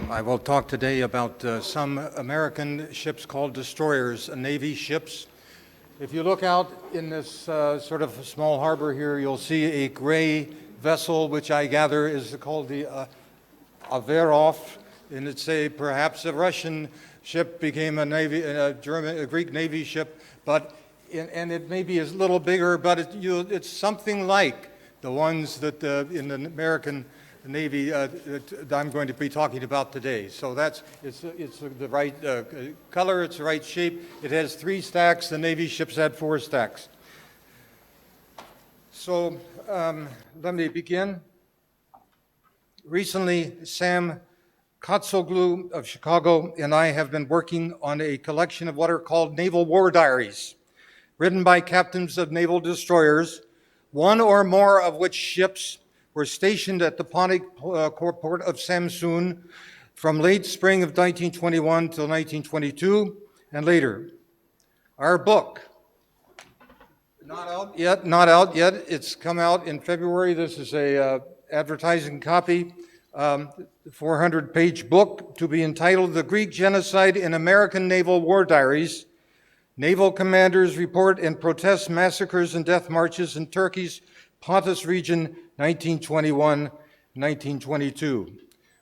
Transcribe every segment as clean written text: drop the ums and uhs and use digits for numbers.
I will talk today about some American ships called destroyers, Navy ships. If you look out in this sort of small harbor here, you'll see a gray vessel, which I gather is called the Averov, and it's perhaps a Russian ship became a Greek Navy ship, and it maybe is a little bigger, but it's something like the ones that in the American Navy that I'm going to be talking about today. So it's the right color, it's the right shape. It has 3 stacks. The Navy ships had 4 stacks. So let me begin. Recently, Sam Kotzoglu of Chicago and I have been working on a collection of what are called naval war diaries, written by captains of naval destroyers, one or more of which ships were stationed at the Pontic port of Samsun from late spring of 1921 till 1922 and later. Our book, not out yet. It's come out in February. This is a advertising copy, 400-page book to be entitled The Greek Genocide in American Naval War Diaries. Naval Commanders Report and Protest Massacres and Death Marches in Turkey's Pontus region, 1921-1922.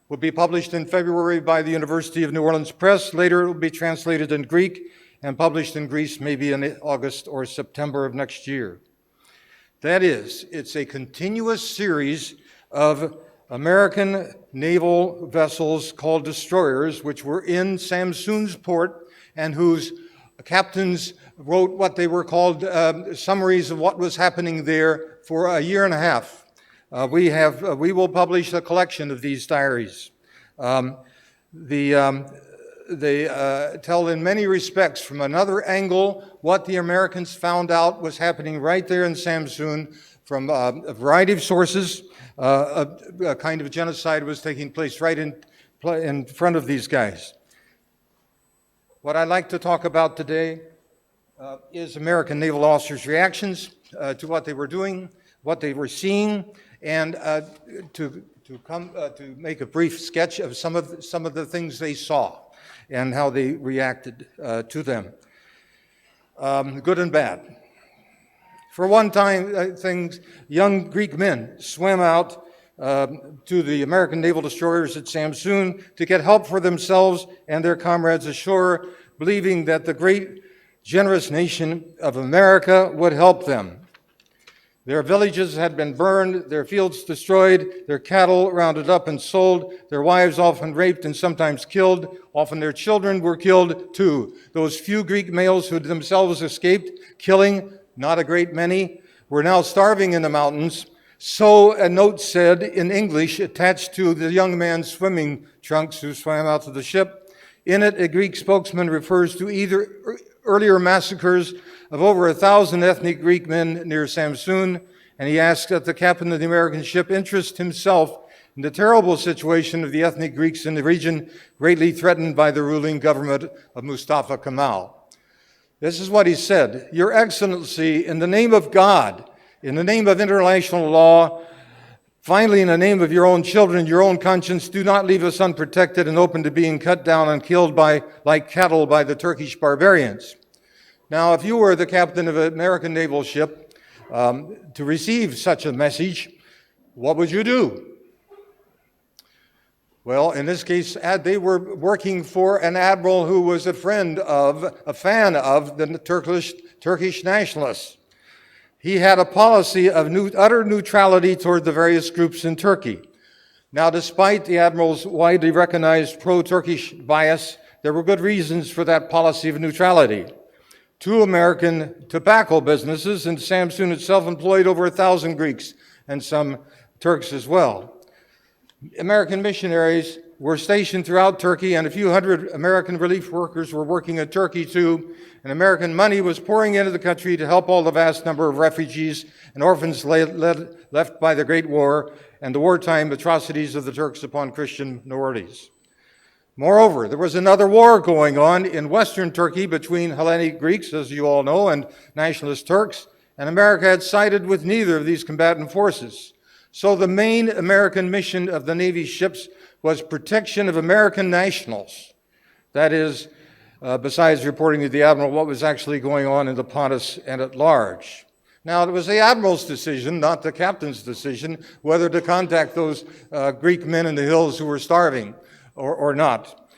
Will be published in February by the University of New Orleans Press. Later it will be translated in Greek and published in Greece maybe in August or September of next year. That is, it's a continuous series of American naval vessels called destroyers, which were in Samsun's port and whose captains wrote what they were called summaries of what was happening there for a year and a half. We will publish a collection of these diaries. They tell in many respects from another angle what the Americans found out was happening right there in Samsun from a variety of sources. A kind of genocide was taking place right in front of these guys. What I'd like to talk about today is American naval officers' reactions to what they were doing, what they were seeing, and to make a brief sketch of some of the things they saw and how they reacted to them, good and bad. For one time, young Greek men swam out to the American naval destroyers at Samsun to get help for themselves and their comrades ashore, believing that the great, generous nation of America would help them. Their villages had been burned, their fields destroyed, their cattle rounded up and sold, their wives often raped and sometimes killed. Often their children were killed too. Those few Greek males who themselves escaped killing, not a great many, were now starving in the mountains. So a note said in English attached to the young man's swimming trunks who swam out to the ship. In it, a Greek spokesman refers to either earlier massacres of over 1,000 ethnic Greek men near Samsun, and he asked that the captain of the American ship interest himself in the terrible situation of the ethnic Greeks in the region, greatly threatened by the ruling government of Mustafa Kemal. This is what he said: Your Excellency, in the name of God, in the name of international law, finally, in the name of your own children, your own conscience, do not leave us unprotected and open to being cut down and killed like cattle by the Turkish barbarians. Now, if you were the captain of an American naval ship to receive such a message, what would you do? Well, in this case, they were working for an admiral who was a fan of the Turkish nationalists. He had a policy of utter neutrality toward the various groups in Turkey. Now, despite the admiral's widely recognized pro-Turkish bias, there were good reasons for that policy of neutrality. 2 American tobacco businesses in Samsun itself employed over 1,000 Greeks and some Turks as well. American missionaries were stationed throughout Turkey, and a few hundred American relief workers were working in Turkey too, and American money was pouring into the country to help all the vast number of refugees and orphans left by the Great War and the wartime atrocities of the Turks upon Christian minorities. Moreover, there was another war going on in western Turkey between Hellenic Greeks, as you all know, and nationalist Turks, and America had sided with neither of these combatant forces. So the main American mission of the Navy ships was protection of American nationals. That is, besides reporting to the Admiral what was actually going on in the Pontus and at large. Now, it was the Admiral's decision, not the captain's decision, whether to contact those Greek men in the hills who were starving or not.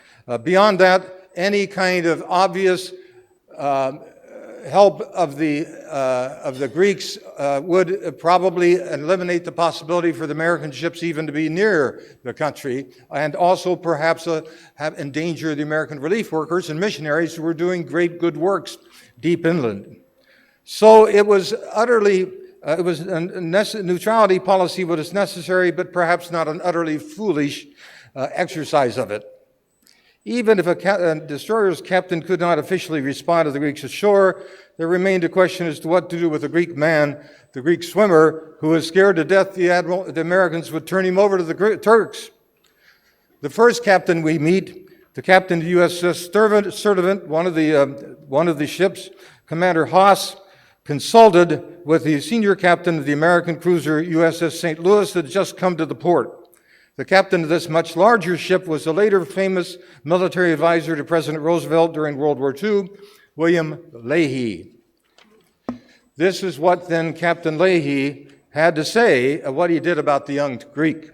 Beyond that, any kind of obvious help of the Greeks would probably eliminate the possibility for the American ships even to be near the country, and also perhaps have endangered the American relief workers and missionaries who were doing great good works deep inland. So it was utterly, neutrality policy was necessary, but perhaps not an utterly foolish exercise of it. Even if a destroyer's captain could not officially respond to the Greeks ashore, there remained a question as to what to do with the Greek man, the Greek swimmer, who was scared to death the Americans would turn him over to the Turks. The first captain we meet, the captain of the USS Sturtevant, one of the ships, Commander Haas, consulted with the senior captain of the American cruiser USS St. Louis that had just come to the port. The captain of this much larger ship was the later famous military advisor to President Roosevelt during World War II, William Leahy. This is what then Captain Leahy had to say of what he did about the young Greek.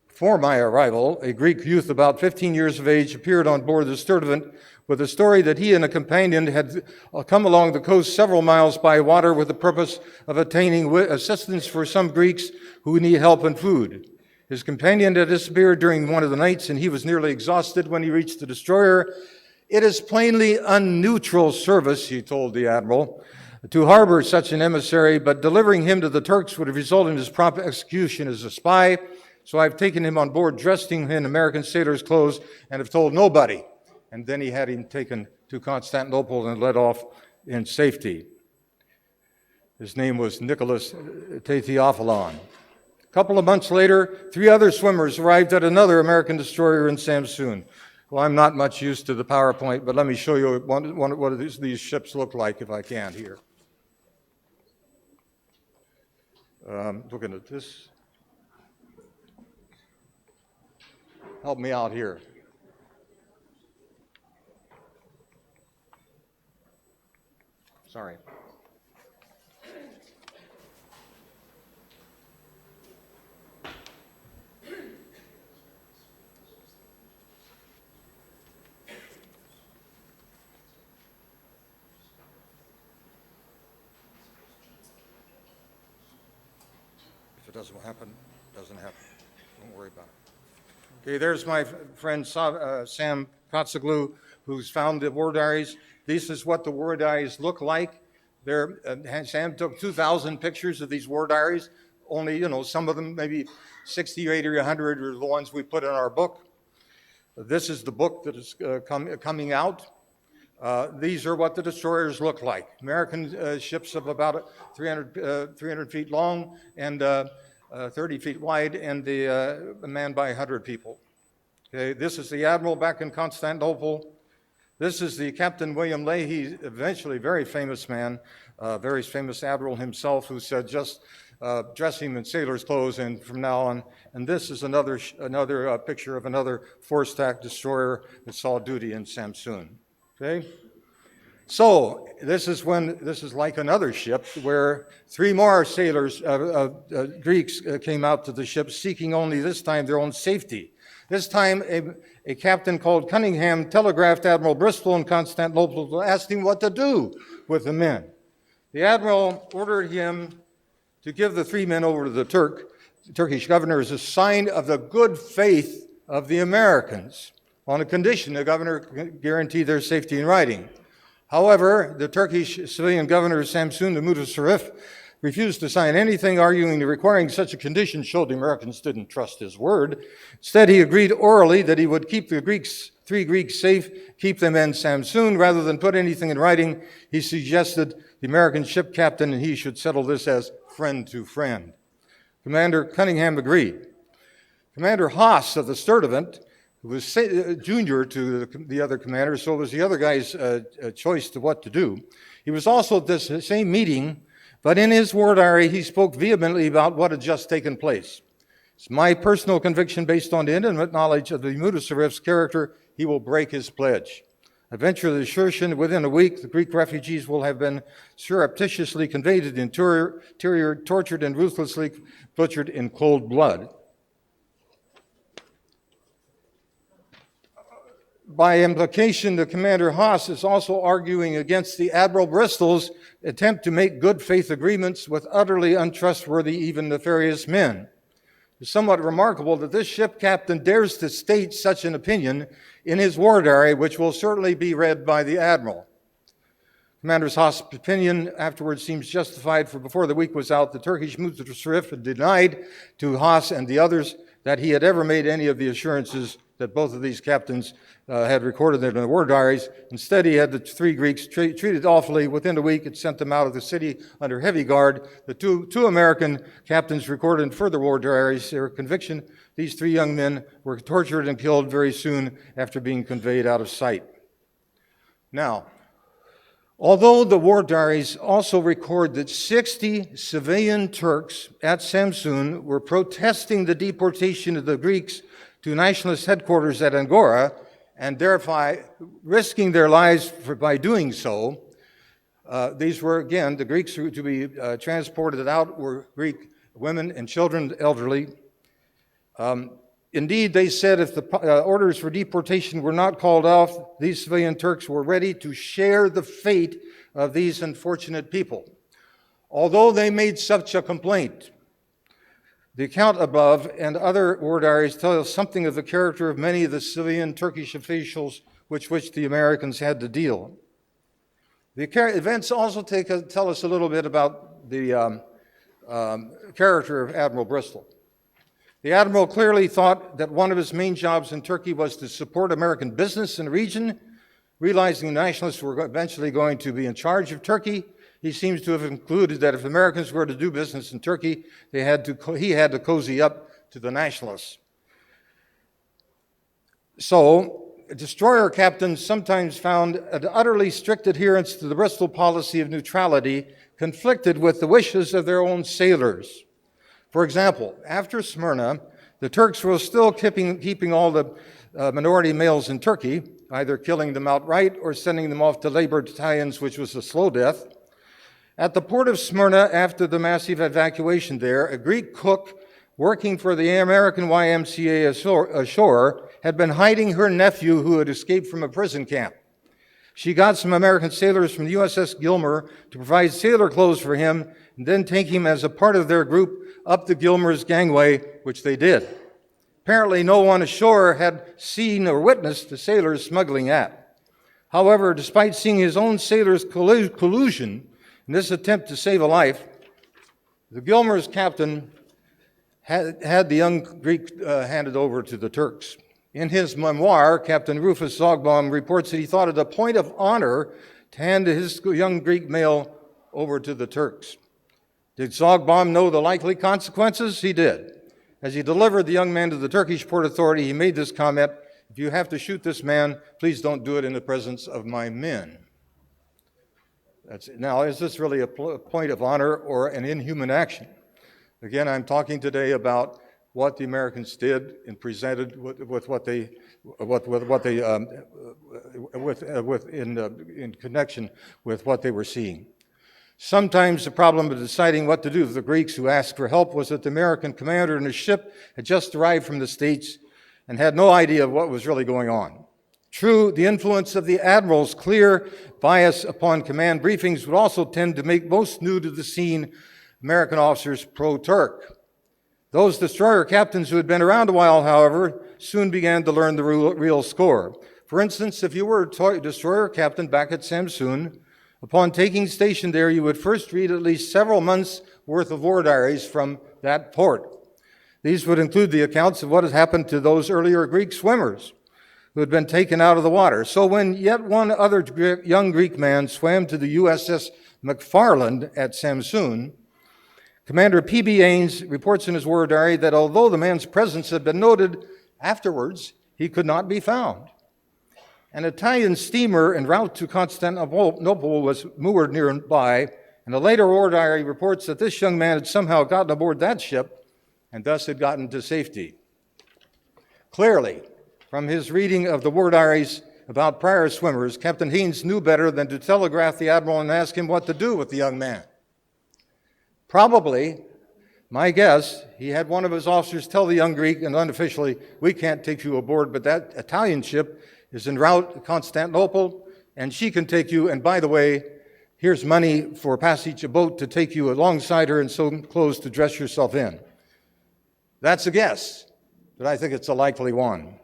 Before my arrival, a Greek youth about 15 years of age appeared on board the Sturtevant with a story that he and a companion had come along the coast several miles by water with the purpose of obtaining assistance for some Greeks who need help and food. His companion had disappeared during one of the nights, and he was nearly exhausted when he reached the destroyer. It is plainly unneutral service, he told the admiral, to harbor such an emissary, but delivering him to the Turks would have resulted in his prompt execution as a spy. So I've taken him on board, dressed him in American sailor's clothes, and have told nobody. And then he had him taken to Constantinople and led off in safety. His name was Nicholas Theophilon. A couple of months later, 3 other swimmers arrived at another American destroyer in Samsun. Well, I'm not much used to the PowerPoint, but let me show you what these ships look like if I can here. Looking at this. Help me out here. Sorry. If it doesn't happen, it doesn't happen. Don't worry about it. Okay, there's my friend Sam Kotzoglu, who's found the war diaries. This is what the war diaries look like. Sam took 2,000 pictures of these war diaries. Only, some of them, maybe 60 or 80 or 100 are the ones we put in our book. This is the book that is coming out. These are what the destroyers look like. American ships of about 300 feet long and 30 feet wide, and manned by 100 people. Okay, this is the admiral back in Constantinople. This is the Captain William Leahy, eventually very famous man, very famous admiral himself, who said, just dress him in sailor's clothes and from now on. And this is another picture of another four-stack destroyer that saw duty in Samsun. Okay? So this is like another ship where 3 more sailors, Greeks, came out to the ship seeking only this time their own safety. This time a captain called Cunningham telegraphed Admiral Bristol in Constantinople to ask him what to do with the men. The admiral ordered him to give the 3 men over to the Turkish governor as a sign of the good faith of the Americans, on a condition the governor guaranteed their safety in writing. However, the Turkish civilian governor Samsun Mutasarrif refused to sign anything, arguing that requiring such a condition showed the Americans didn't trust his word. Instead, he agreed orally that he would keep the 3 Greeks safe, keep them in Samsun. Rather than put anything in writing, he suggested the American ship captain and he should settle this as friend to friend. Commander Cunningham agreed. Commander Haas of the Sturtevant, who was junior to the other commander, so it was the other guy's choice to what to do. He was also at this same meeting But in his war diary, he spoke vehemently about what had just taken place. It's my personal conviction, based on the intimate knowledge of the Mutasarif's character, he will break his pledge. I venture the assertion that within a week, the Greek refugees will have been surreptitiously conveyed to the interior, tortured and ruthlessly butchered in cold blood. By implication, the Commander Haas is also arguing against the Admiral Bristol's attempt to make good faith agreements with utterly untrustworthy, even nefarious men. It's somewhat remarkable that this ship captain dares to state such an opinion in his war diary, which will certainly be read by the Admiral. Commander Haas' opinion afterwards seems justified, for before the week was out, the Turkish Mutasarif had denied to Haas and the others that he had ever made any of the assurances that both of these captains had recorded in their war diaries. Instead, he had the three Greeks treated awfully. Within a week, it sent them out of the city under heavy guard. The two American captains recorded in further war diaries their conviction. These three young men were tortured and killed very soon after being conveyed out of sight. Now, although the war diaries also record that 60 civilian Turks at Samsun were protesting the deportation of the Greeks to nationalist headquarters at Angora, and thereby risking their lives by doing so, these were, again, the Greeks who to be transported out were Greek women and children, elderly. Indeed, they said if the orders for deportation were not called off, these civilian Turks were ready to share the fate of these unfortunate people. Although they made such a complaint, the account above and other war diaries tell us something of the character of many of the civilian Turkish officials with which the Americans had to deal. The events also tell us a little bit about the character of Admiral Bristol. The Admiral clearly thought that one of his main jobs in Turkey was to support American business in the region. Realizing the nationalists were eventually going to be in charge of Turkey, he seems to have concluded that if Americans were to do business in Turkey, he had to cozy up to the nationalists. So, destroyer captains sometimes found an utterly strict adherence to the Bristol policy of neutrality conflicted with the wishes of their own sailors. For example, after Smyrna, the Turks were still keeping all the minority males in Turkey, either killing them outright or sending them off to labor battalions, which was a slow death. At the port of Smyrna, after the massive evacuation there, a Greek cook working for the American YMCA ashore had been hiding her nephew who had escaped from a prison camp. She got some American sailors from the USS Gilmer to provide sailor clothes for him and then take him as a part of their group up the Gilmer's gangway, which they did. Apparently, no one ashore had seen or witnessed the sailors smuggling at. However, despite seeing his own sailors' collusion in this attempt to save a life, the Gilmer's captain had the young Greek handed over to the Turks. In his memoir, Captain Rufus Zogbaum reports that he thought it a point of honor to hand his young Greek male over to the Turks. Did Zogbaum know the likely consequences? He did. As he delivered the young man to the Turkish Port Authority, he made this comment: "If you have to shoot this man, please don't do it in the presence of my men." Now, is this really a point of honor or an inhuman action? Again, I'm talking today about what the Americans did and presented in connection with what they were seeing. Sometimes the problem of deciding what to do with the Greeks who asked for help was that the American commander in his ship had just arrived from the States and had no idea of what was really going on. True, the influence of the admiral's clear bias upon command briefings would also tend to make most new to the scene American officers pro-Turk. Those destroyer captains who had been around a while, however, soon began to learn the real score. For instance, if you were a destroyer captain back at Samsun, upon taking station there, you would first read at least several months' worth of war diaries from that port. These would include the accounts of what had happened to those earlier Greek swimmers who had been taken out of the water. So when yet one other young Greek man swam to the USS McFarland at Samsun, Commander P.B. Ains reports in his war diary that although the man's presence had been noted, afterwards he could not be found. An Italian steamer en route to Constantinople was moored nearby, And a later war diary reports that this young man had somehow gotten aboard that ship and thus had gotten to safety. Clearly, from his reading of the war diaries about prior swimmers, Captain Haynes knew better than to telegraph the admiral and ask him what to do with the young man. Probably, my guess, he had one of his officers tell the young Greek, and unofficially, we can't take you aboard, but that Italian ship is en route to Constantinople, and she can take you, and by the way, here's money for passage a boat to take you alongside her and some clothes to dress yourself in. That's a guess, but I think it's a likely one.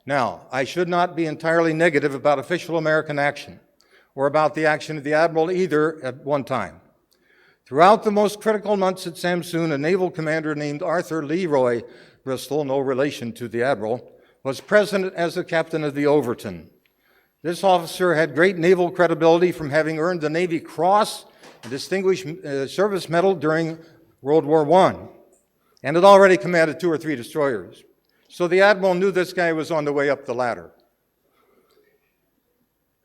Now, I should not be entirely negative about official American action or about the action of the admiral either at one time. Throughout the most critical months at Samsun, a naval commander named Arthur Leroy Bristol, no relation to the admiral, was present as the captain of the Overton. This officer had great naval credibility from having earned the Navy Cross and Distinguished Service Medal during World War I, and had already commanded 2 or 3 destroyers. So the admiral knew this guy was on the way up the ladder.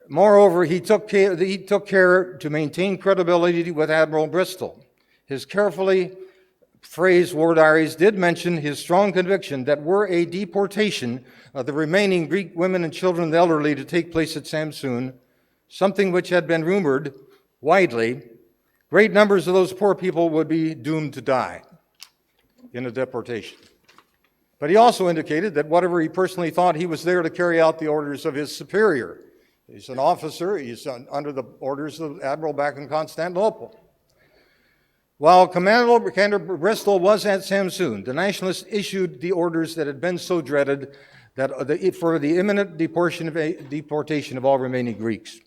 Moreover, he took care to maintain credibility with Admiral Bristol. His carefully phrased war diaries did mention his strong conviction that were a deportation of the remaining Greek women and children and the elderly to take place at Samsun, something which had been rumored widely, great numbers of those poor people would be doomed to die in a deportation. But he also indicated that whatever he personally thought, he was there to carry out the orders of his superior. He's an officer, he's under the orders of the admiral back in Constantinople. While Commander Bristol was at Samsun, the nationalists issued the orders that had been so dreaded that for the imminent deportation of all remaining Greeks.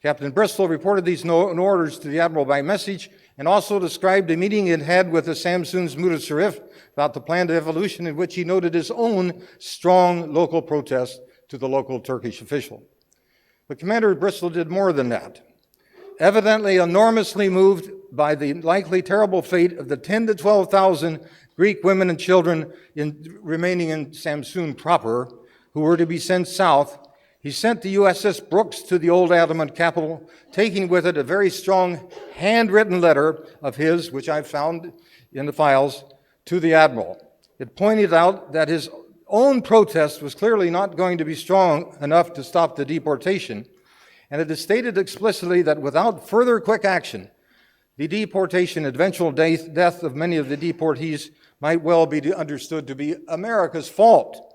Captain Bristol reported these orders to the admiral by message and also described a meeting he had had with the Samsun's Mutasarrif about the planned evolution, in which he noted his own strong local protest to the local Turkish official. But Commander Bristol did more than that. Evidently enormously moved by the likely terrible fate of the 10,000 to 12,000 Greek women and children remaining in Samsun proper, who were to be sent south, he sent the USS Brooks to the old Ottoman capital, taking with it a very strong handwritten letter of his, which I found in the files, to the admiral. It pointed out that his own protest was clearly not going to be strong enough to stop the deportation, and it is stated explicitly that without further quick action, the deportation and eventual death of many of the deportees might well be understood to be America's fault.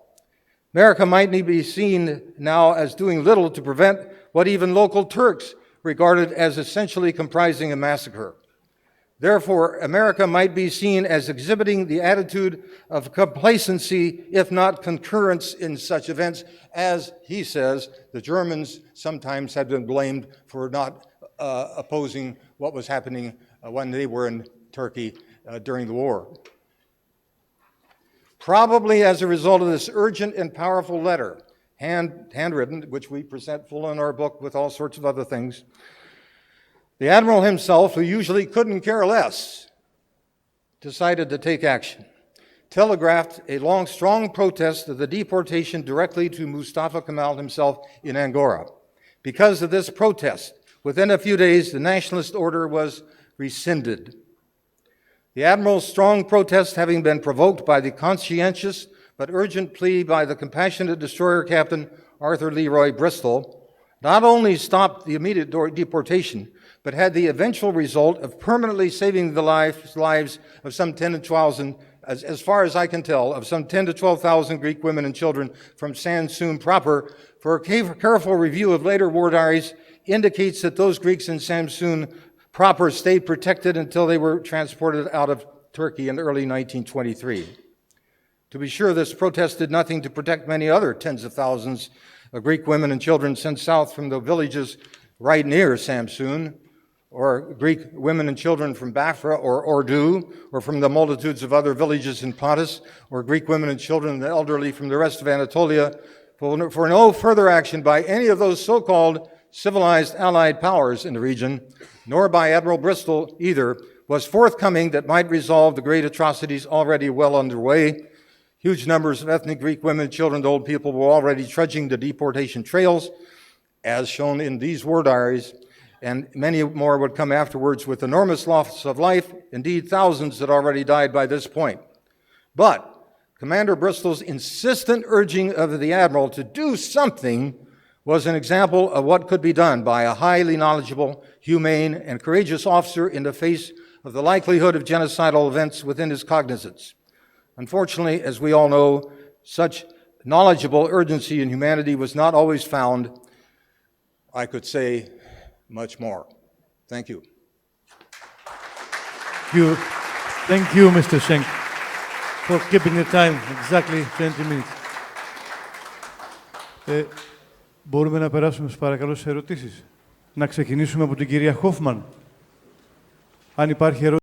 America might be seen now as doing little to prevent what even local Turks regarded as essentially comprising a massacre. Therefore, America might be seen as exhibiting the attitude of complacency, if not concurrence in such events, as he says the Germans sometimes have been blamed for not opposing what was happening when they were in Turkey during the war. Probably as a result of this urgent and powerful letter, handwritten, which we present full in our book with all sorts of other things, the admiral himself, who usually couldn't care less, decided to take action, telegraphed a long, strong protest of the deportation directly to Mustafa Kemal himself in Angora. Because of this protest, within a few days, the nationalist order was rescinded. The admiral's strong protest, having been provoked by the conscientious but urgent plea by the compassionate destroyer captain Arthur Leroy Bristol, not only stopped the immediate deportation, but had the eventual result of permanently saving the lives of some 10 to 12,000, as far as I can tell, of some 10 to 12,000 Greek women and children from Samsun proper. For a careful review of later war diaries indicates that those Greeks in Samsun proper stayed protected until they were transported out of Turkey in early 1923. To be sure, this protest did nothing to protect many other tens of thousands of Greek women and children sent south from the villages right near Samsun, or Greek women and children from Bafra or Ordu, or from the multitudes of other villages in Pontus, or Greek women and children and the elderly from the rest of Anatolia, for no further action by any of those so-called civilized allied powers in the region, nor by Admiral Bristol either, was forthcoming that might resolve the great atrocities already well underway. Huge numbers of ethnic Greek women, children, and old people were already trudging the deportation trails, as shown in these war diaries, and many more would come afterwards with enormous loss of life, indeed thousands had already died by this point. But Commander Bristol's insistent urging of the Admiral to do something was an example of what could be done by a highly knowledgeable, humane, and courageous officer in the face of the likelihood of genocidal events within his cognizance. Unfortunately, as we all know, such knowledgeable urgency and humanity was not always found. I could say much more. Thank you. Thank you, Mr. Shenk, for keeping the time, exactly 20 minutes. Μπορούμε να περάσουμε, σας παρακαλώ, σε ερωτήσεις. Να ξεκινήσουμε από την κυρία Χόφμαν. Αν υπάρχει ερώτηση.